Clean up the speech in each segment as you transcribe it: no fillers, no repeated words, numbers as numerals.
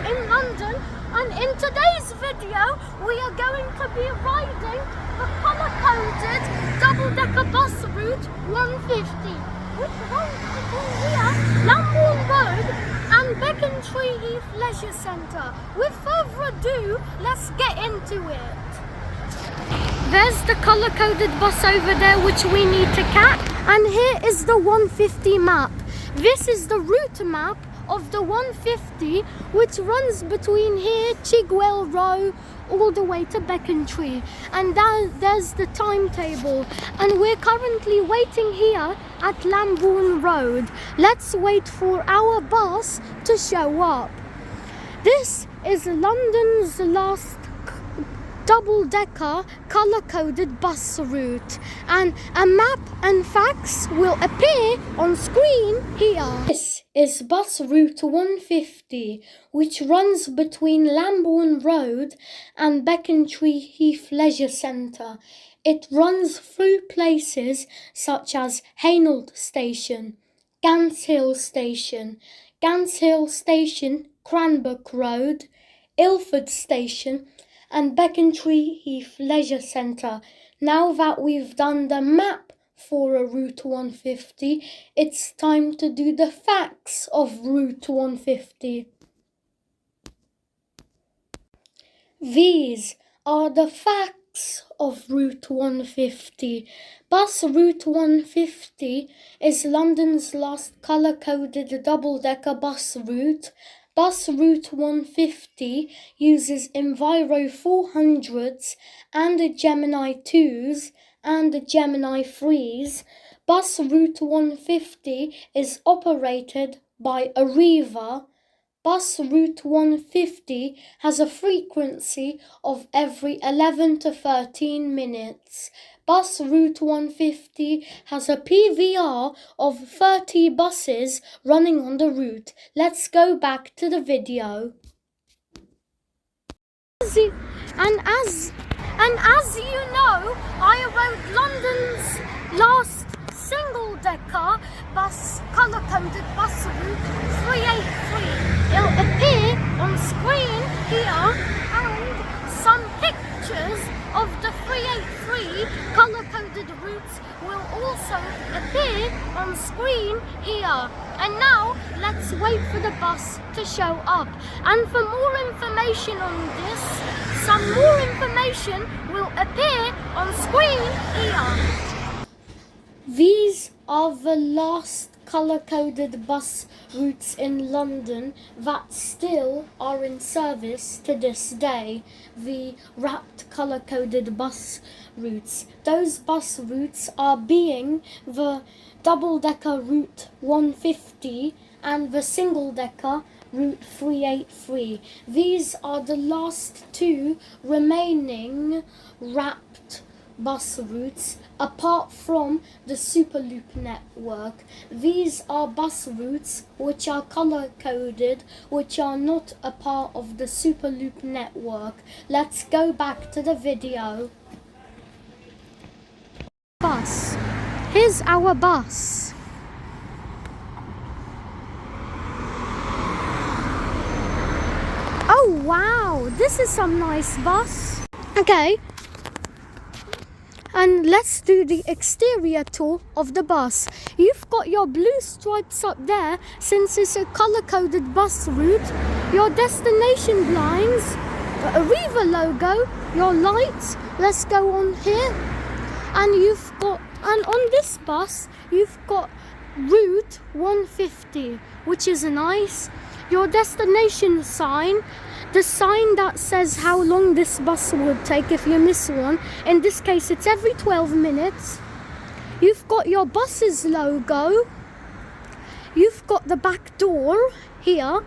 in London, and in today's video we are going to be riding the colour-coded double-decker bus route 150, which runs between here, Lambourne Road and Becontree Heath Leisure Centre. With further ado, let's get into it. There's the colour-coded bus over there which we need to catch, and here is the 150 map. This is the route map of the 150 which runs between here, Chigwell Row, all the way to Becontree. And there's the timetable, and we're currently waiting here at Lambourne Road. Let's wait for our bus to show up. This is London's last double-decker colour-coded bus route, and a map and facts will appear on screen here. This is bus route 150, which runs between Lambourne Road and Becontree Heath Leisure Centre. It runs through places such as Hainault Station, Gants Hill Station, Cranbrook Road, Ilford Station, and Becontree Heath Leisure Centre. Now that we've done the map for a Route 150, it's time to do the facts of Route 150. These are the facts of Route 150. Bus Route 150 is London's last colour-coded double-decker bus route. Bus Route 150 uses Enviro 400s and Gemini 2s and Gemini 3s. Bus Route 150 is operated by Arriva. Bus Route 150 has a frequency of every 11 to 13 minutes. Bus Route 150 has a PVR of 30 buses running on the route. Let's go back to the video. As you know, I rode London's last single-decker bus, colour-coded bus route 383. It'll appear on screen here, and some pictures of the 383 colour-coded routes will also appear on screen here. And now let's wait for the bus to show up. And for more information on this, some more information will appear on screen here. These are the last colour-coded bus routes in London that still are in service to this day. The wrapped colour-coded bus routes. Those bus routes are being the double-decker route 150 and the single-decker route 383. These are the last two remaining wrapped bus routes apart from the Superloop network. These are bus routes which are colour-coded, which are not a part of the Superloop network. Let's go back to the video. Bus. Here's our bus. Oh wow, this is some nice bus. Okay. And let's do the exterior tour of the bus. You've got your blue stripes up there since it's a colour-coded bus route. Your destination blinds, the Arriva logo, your lights. Let's go on here. And on this bus, you've got Route 150, which is nice. Your destination sign, the sign that says how long this bus would take if you miss one. In this case, it's every 12 minutes. You've got your bus's logo. You've got the back door here.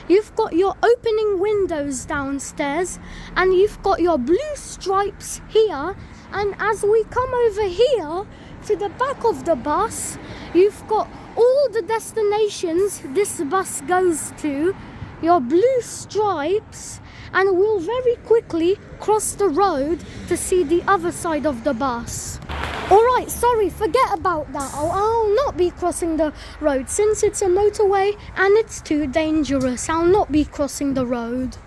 You've got your opening windows downstairs. And you've got your blue stripes here. And as we come over here to the back of the bus, you've got all the destinations this bus goes to, your blue stripes, and we'll very quickly cross the road to see the other side of the bus. Alright, sorry, forget about that. I'll not be crossing the road. Since it's a motorway and it's too dangerous, I'll not be crossing the road.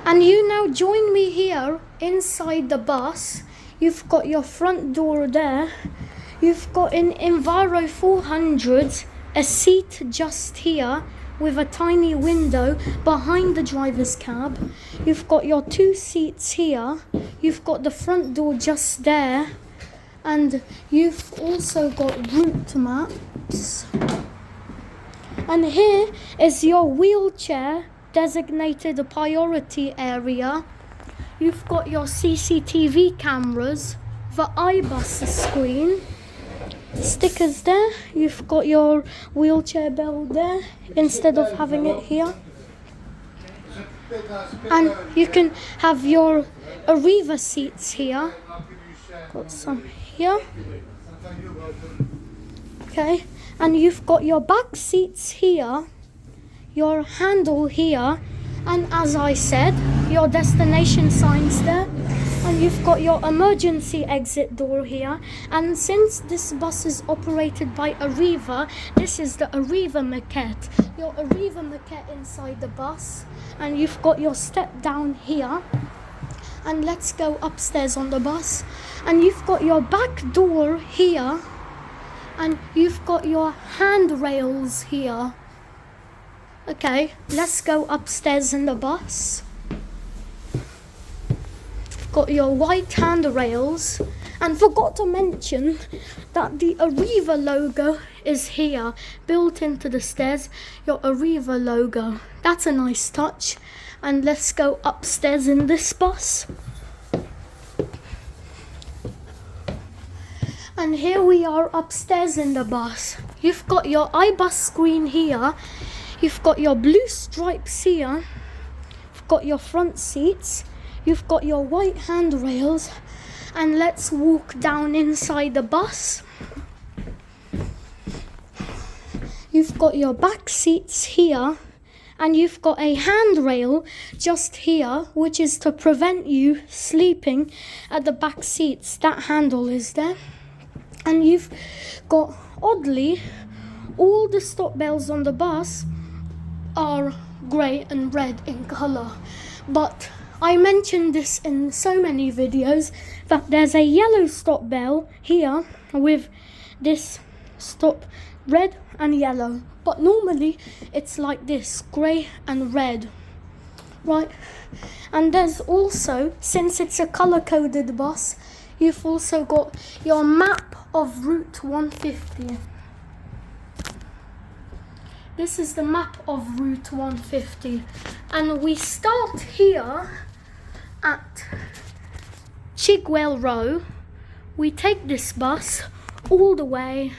And you now join me here inside the bus. You've got your front door there. You've got an Enviro 400, a seat just here with a tiny window behind the driver's cab. You've got your 2 seats here. You've got the front door just there. And you've also got route maps. And here is your wheelchair designated a priority area. You've got your CCTV cameras, the iBus screen, stickers there. You've got your wheelchair bell there instead of having it here. And you can have your Arriva seats here. Got some here. Okay, and you've got your back seats here, your handle here, and as I said, your destination signs there. And you've got your emergency exit door here. And since this bus is operated by Arriva, this is the Arriva maquette. Your Arriva maquette inside the bus. And you've got your step down here. And let's go upstairs on the bus. And you've got your back door here. And you've got your handrails here. Okay, let's go upstairs in the bus. Got your white handrails, and forgot to mention that the Arriva logo is here, built into the stairs, your Arriva logo. That's a nice touch. And let's go upstairs in this bus. And here we are upstairs in the bus. You've got your iBus screen here. You've got your blue stripes here. You've got your front seats. You've got your white handrails. And let's walk down inside the bus. You've got your back seats here. And you've got a handrail just here, which is to prevent you sleeping at the back seats. That handle is there. And you've got, oddly, all the stop bells on the bus are grey and red in colour. But I mentioned this in so many videos that there's a yellow stop bell here with this stop red and yellow. But normally it's like this, grey and red. Right? And there's also, since it's a colour-coded bus, you've also got your map of Route 150. This is the map of Route 150. And we start here at Chigwell Row. We take this bus all the way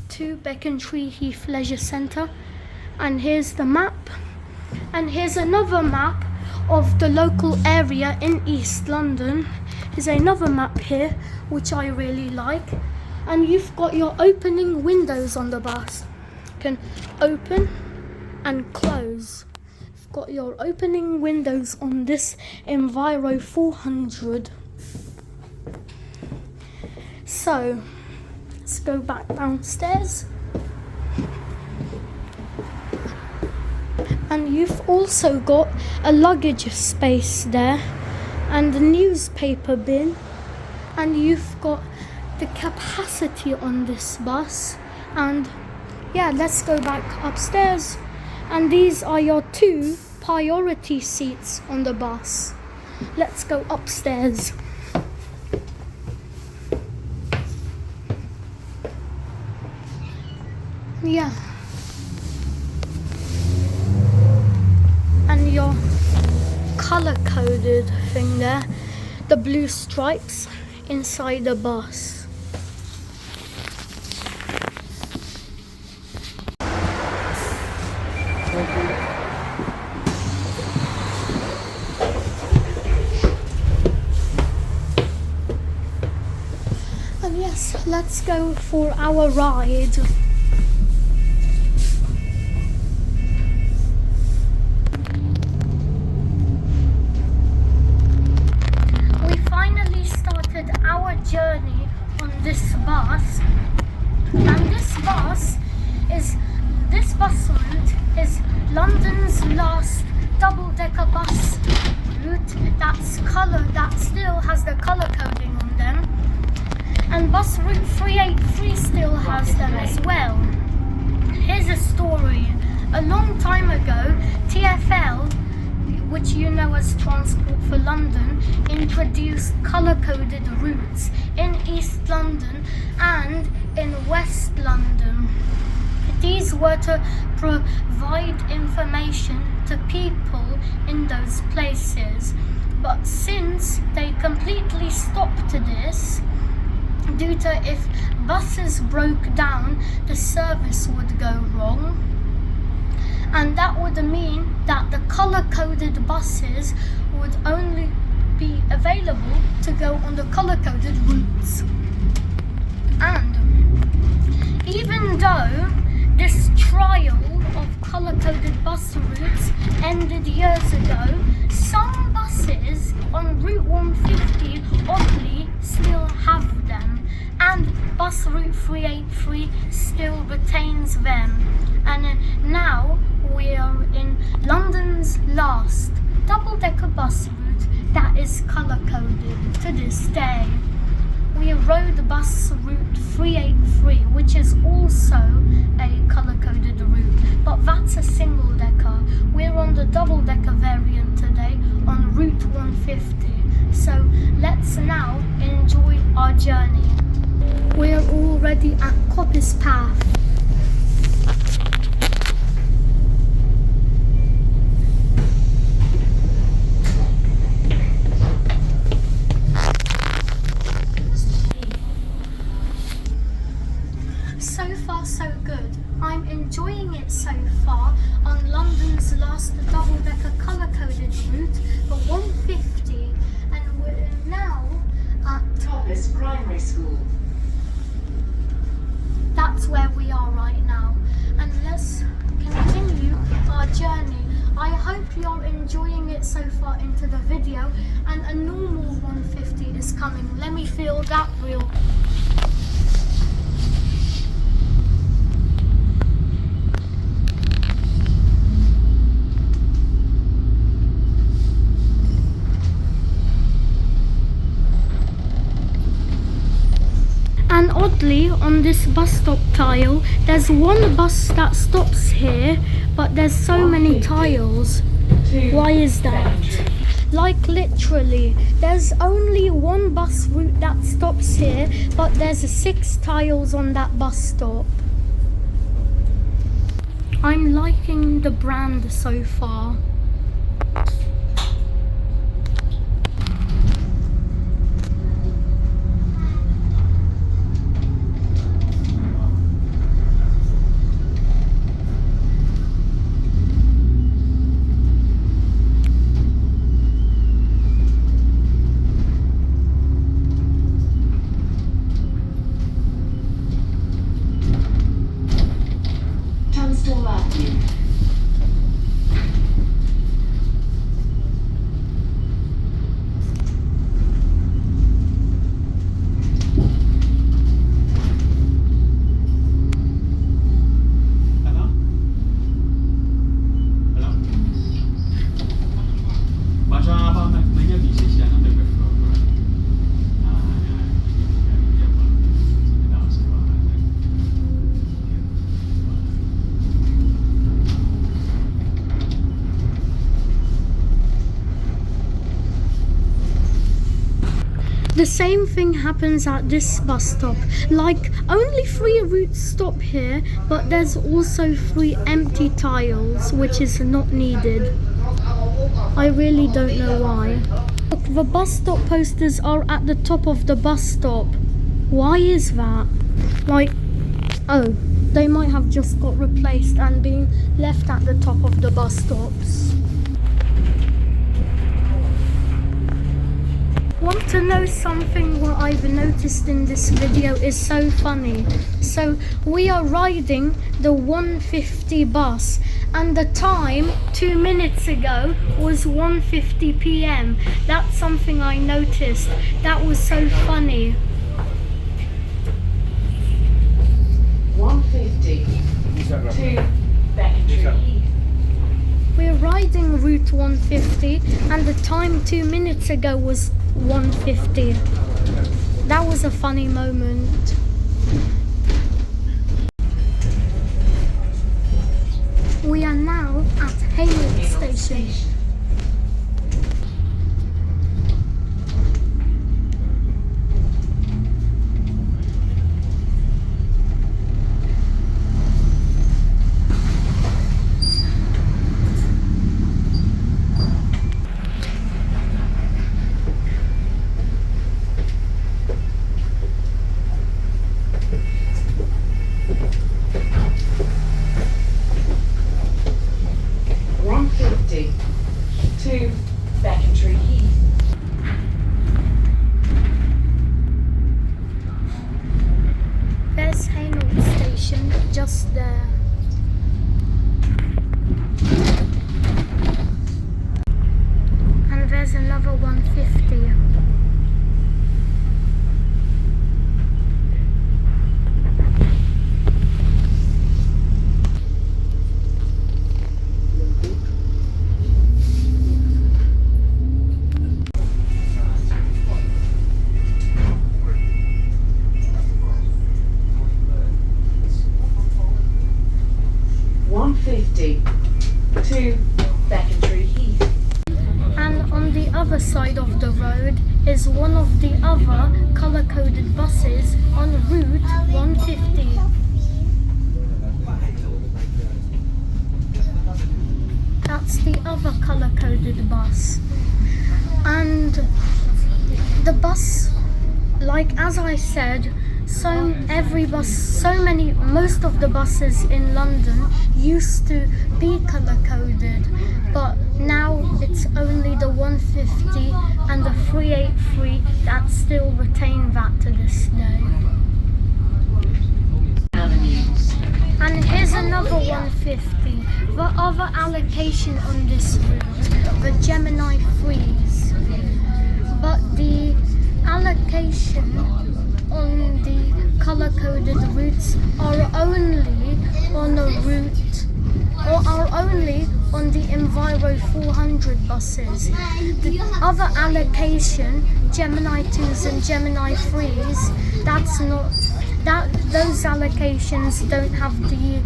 to Becontree Heath Leisure Centre. And here's the map. And here's another map of the local area in East London. There's another map here, which I really like. And you've got your opening windows on the bus. You can open and close. You've got your opening windows on this Enviro 400. So, let's go back downstairs. And you've also got a luggage space there and a newspaper bin. And you've got the capacity on this bus. And yeah, let's go back upstairs. And these are your 2 priority seats on the bus. Let's go upstairs. Yeah. And your color-coded thing there, the blue stripes inside the bus. And yes, let's go for our ride. We finally started our journey on this bus, and bus is this bus route is London's last double-decker bus route that still has the colour coding on them, and bus route 383 still has them as well. Here's a story. A long time ago, TfL, which you know as Transport for London, introduced colour-coded routes in East London and in West London. These were to provide information to people in those places. But since they completely stopped this, due to if buses broke down, the service would go wrong. And that would mean that the colour-coded buses would only be available to go on the colour-coded routes. And even though this trial of colour-coded bus routes ended years ago, some buses on Route 150 oddly still have them, and bus route 383 still retains them. And now we are in London's last double-decker bus route that is colour-coded to this day. We rode bus route 383, which is also a colour-coded route, but that's a single-decker. We're on the double-decker variant today on Route 150. So let's now enjoy our journey. We're already at Coppice Path. So far so good. I'm enjoying it so far on London's last double-decker colour-coded route, the 150, and we're now at Coppice Primary School. That's where we are right now, and let's continue our journey. I hope you're enjoying it so far into the video, and a normal 150 is coming. Let me feel that real. And oddly, on this bus stop tile, there's one bus that stops here, but there's so many tiles. Why is that? Like literally, there's only one bus route that stops here, but there's 6 tiles on that bus stop. I'm liking the brand so far. The same thing happens at this bus stop. Like, only 3 routes stop here, but there's also 3 empty tiles, which is not needed. I really don't know why. Look, the bus stop posters are at the top of the bus stop. Why is that? Like, oh, they might have just got replaced and been left at the top of the bus stops. Want to know something what I've noticed in this video is so funny? So we are riding the 150 bus, and the time 2 minutes ago was 1:50 p.m. That's something I noticed. That was so funny. 150. heading Route 150 and the time 2 minutes ago was 150. That was a funny moment. We are now at Hayward Station. To Beckentry Heath. There's Hayward Station just there. And there's another 150. To Beckentry Heath. And on the other side of the road is one of the other colour-coded buses on Route 150. That's the other colour-coded bus. And the bus, like as I said, most of the buses in London used to be colour-coded, but now it's only the 150 and the 383 that still retain that to this day. And here's another 150, the other allocation on this route, the Gemini 3s. But the allocation on the colour-coded routes are only on a route, or are only on the Enviro 400 buses. The other allocation, Gemini 2s and Gemini 3s, those allocations don't have the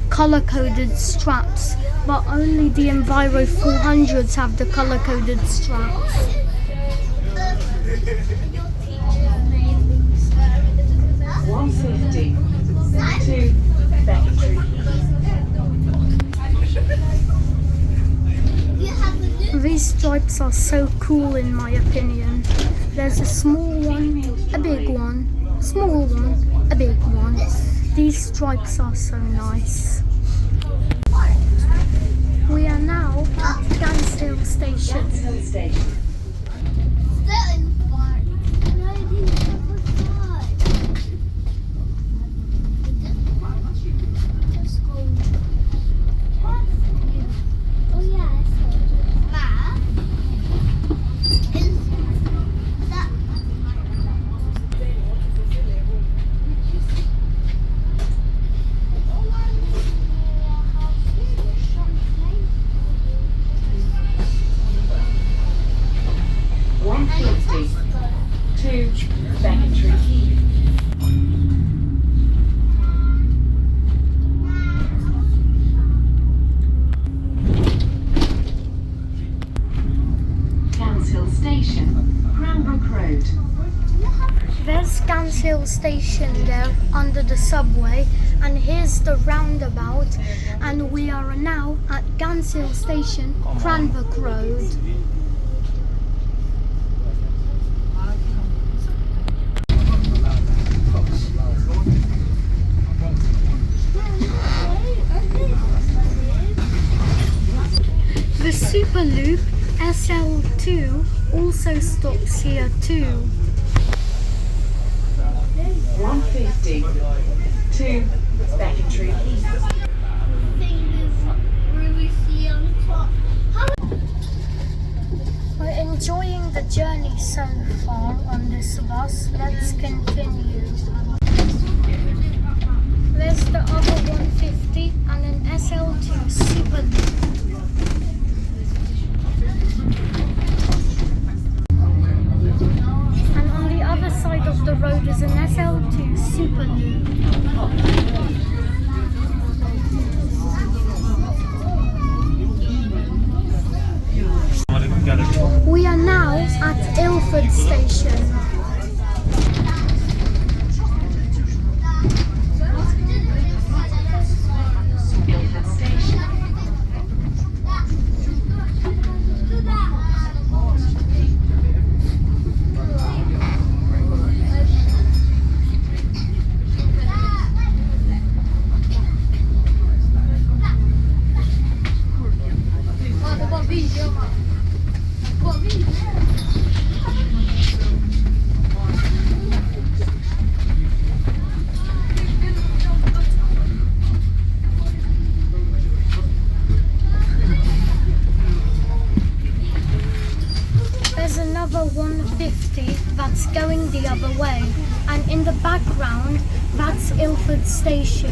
colour-coded straps, but only the Enviro 400s have the colour-coded straps. To Beckentry. These stripes are so cool in my opinion. There's a small one, a big one, small one, a big one. These stripes are so nice. We are now at Ganshill Station. To Beckentry Heath. Ganshill Station, Cranbrook Road. There's Ganshill Station there under the subway, and here's the roundabout, and we are now at Ganshill Station, Cranbrook Road. The Superloop SL2 also stops here too. 150 to Beckentry Heath. We're enjoying the journey so far on this bus. Let's continue. There's the other 150 and an SL2 Superloop. background, that's Ilford Station.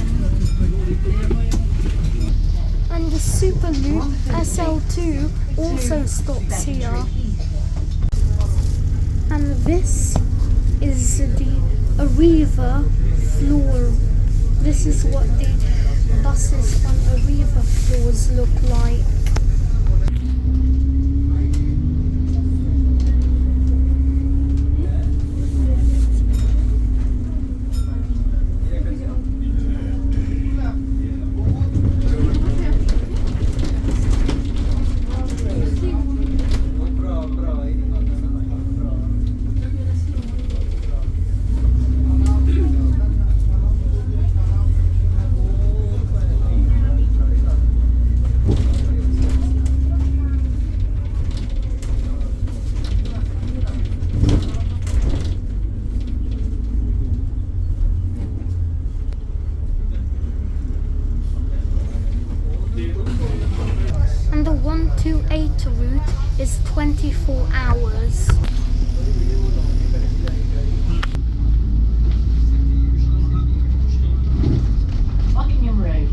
And the Superloop SL2 also stops here. And this is the Arriva floor. This is what the buses on Arriva floors look like. And the 128 route is 24 hours. Buckingham Road.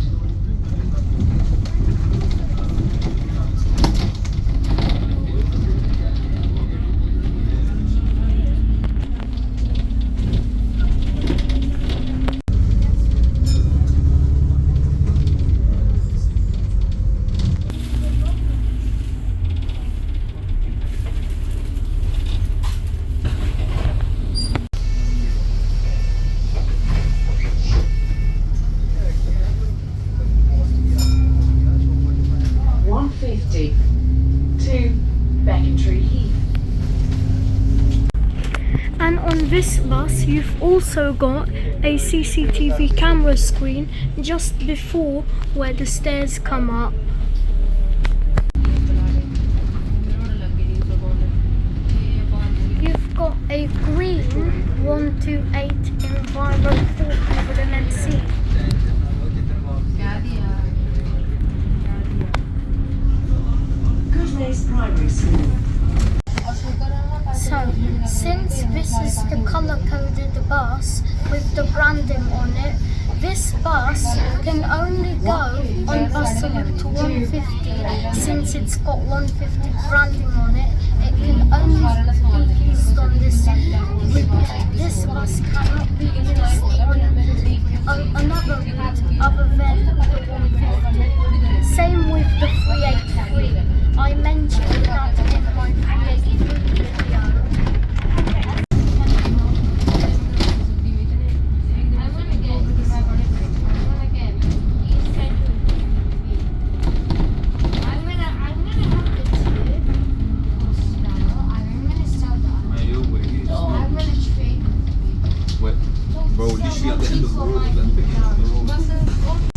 To Beckentry Heath. And on this bus you've also got a CCTV camera screen just before where the stairs come up. You've got a green 128 Enviro 400MC. Primary School. So, since this is the colour-coded bus with the branding on it, this bus can only go on bus route 150. Since it's got 150 branding on it, it can only be used on this route. This bus cannot be used on another route other than the 150. Same with the 383. I mentioned that in my 383 video.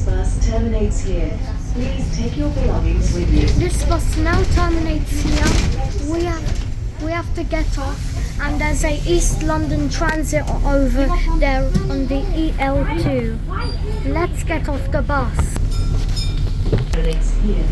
Bus terminates here. Please take your belongings with you. This bus now terminates here. We have to get off, and there's a East London Transit over there on the EL2. Let's get off the bus. Terminates here.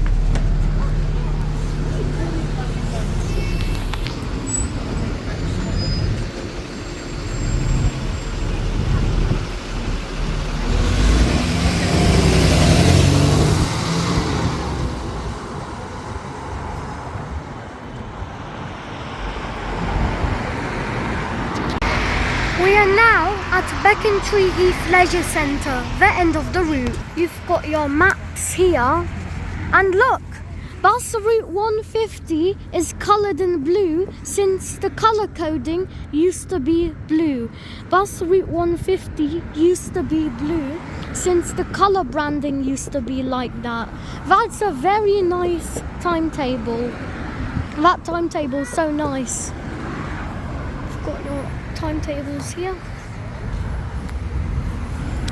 We are now at Beckentry Heath Leisure Centre, the end of the route. You've got your maps here, and look, bus route 150 is coloured in blue since the colour coding used to be blue. Bus route 150 used to be blue since the colour branding used to be like that. That's a very nice timetable. That timetable's so nice. You've got your timetables here.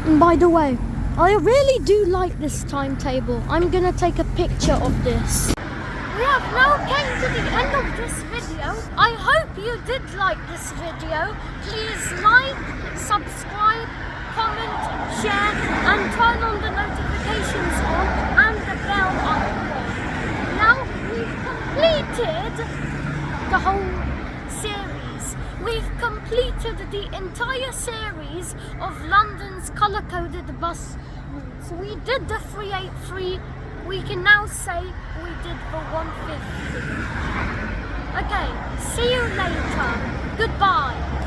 And by the way, I really do like this timetable. I'm gonna take a picture of this. We have now came to the end of this video. I hope you did like this video. Please like, subscribe, comment, share, and turn on the notifications on and the bell icon. Now we've completed the whole series. we've completed the entire series of London's colour-coded bus routes. We did the 383. We can now say we did the 150. Okay, see you later. Goodbye.